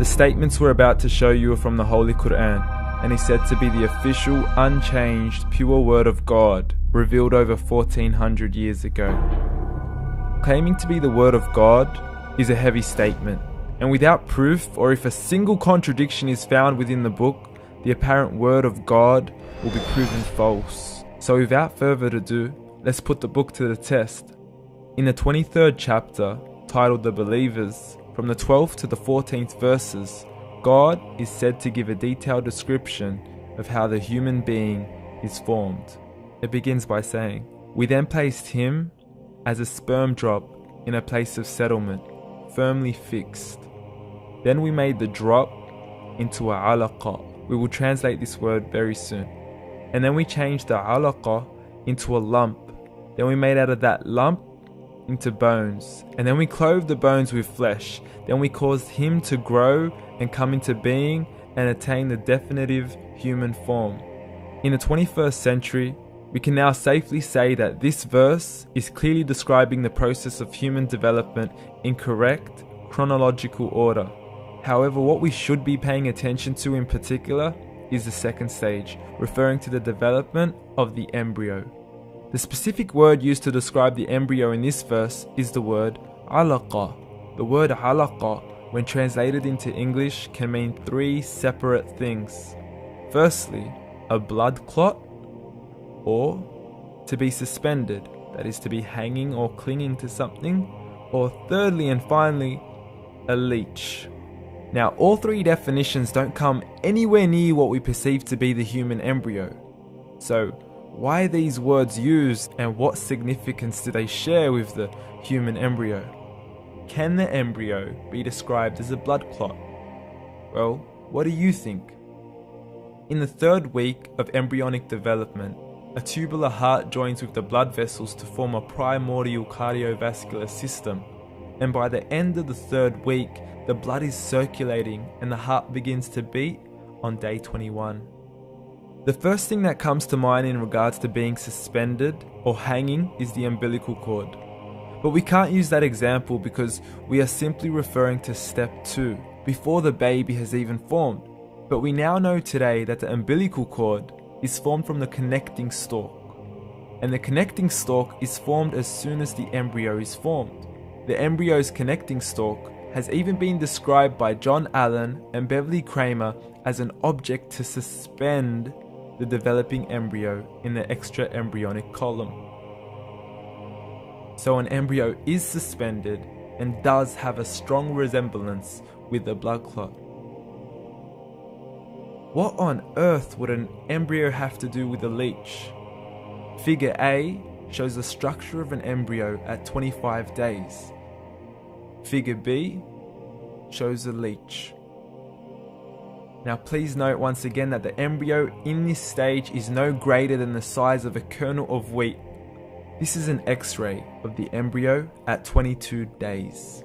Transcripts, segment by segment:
The statements we're about to show you are from the Holy Quran, and is said to be the official, unchanged, pure word of God, revealed over 1400 years ago. Claiming to be the word of God is a heavy statement, and without proof, or if a single contradiction is found within the book, the apparent word of God will be proven false. So without further ado, let's put the book to the test. In the 23rd chapter, titled The Believers, from the 12th to the 14th verses, God is said to give a detailed description of how the human being is formed. It begins by saying, "We then placed him as a sperm drop in a place of settlement, firmly fixed. Then we made the drop into a alaqa." We will translate this word very soon. "And then we changed the alaqa into a lump. Then we made out of that lump into bones. And then we clothed the bones with flesh. Then we caused him to grow and come into being and attain the definitive human form." In the 21st century, we can now safely say that this verse is clearly describing the process of human development in correct chronological order. However, what we should be paying attention to in particular is the second stage, referring to the development of the embryo. The specific word used to describe the embryo in this verse is the word alaqa. The word alaqa, when translated into English, can mean three separate things. Firstly, a blood clot, or to be suspended, that is to be hanging or clinging to something, or thirdly and finally, a leech. Now, all three definitions don't come anywhere near what we perceive to be the human embryo. So, why are these words used, and what significance do they share with the human embryo? Can the embryo be described as a blood clot? Well, what do you think? In the 3rd week of embryonic development, a tubular heart joins with the blood vessels to form a primordial cardiovascular system, and by the end of the 3rd week, the blood is circulating and the heart begins to beat on day 21. The first thing that comes to mind in regards to being suspended or hanging is the umbilical cord. But we can't use that example because we are simply referring to step 2, before the baby has even formed. But we now know today that the umbilical cord is formed from the connecting stalk. And the connecting stalk is formed as soon as the embryo is formed. The embryo's connecting stalk has even been described by John Allen and Beverly Kramer as an object to suspend the developing embryo in the extra-embryonic column. So an embryo is suspended and does have a strong resemblance with the blood clot. What on earth would an embryo have to do with a leech? Figure A shows the structure of an embryo at 25 days. Figure B shows a leech. Now please note once again that the embryo in this stage is no greater than the size of a kernel of wheat. This is an X-ray of the embryo at 22 days.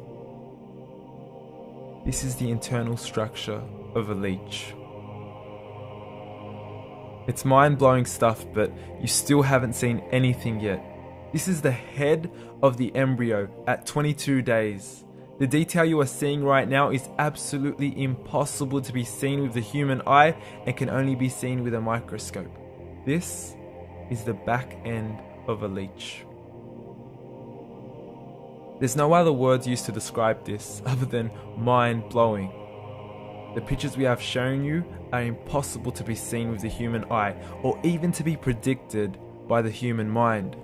This is the internal structure of a leech. It's mind-blowing stuff, but you still haven't seen anything yet. This is the head of the embryo at 22 days. The detail you are seeing right now is absolutely impossible to be seen with the human eye and can only be seen with a microscope. This is the back end of a leech. There's no other words used to describe this other than mind-blowing. The pictures we have shown you are impossible to be seen with the human eye or even to be predicted by the human mind.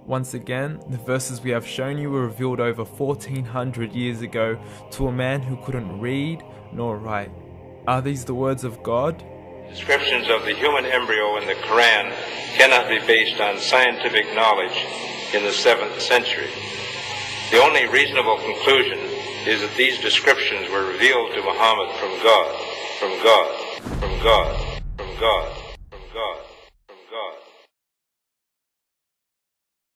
Once again, the verses we have shown you were revealed over 1400 years ago to a man who couldn't read nor write. Are these the words of God? Descriptions of the human embryo in the Quran cannot be based on scientific knowledge in the 7th century. The only reasonable conclusion is that these descriptions were revealed to Muhammad from God, from God, from God, from God, from God.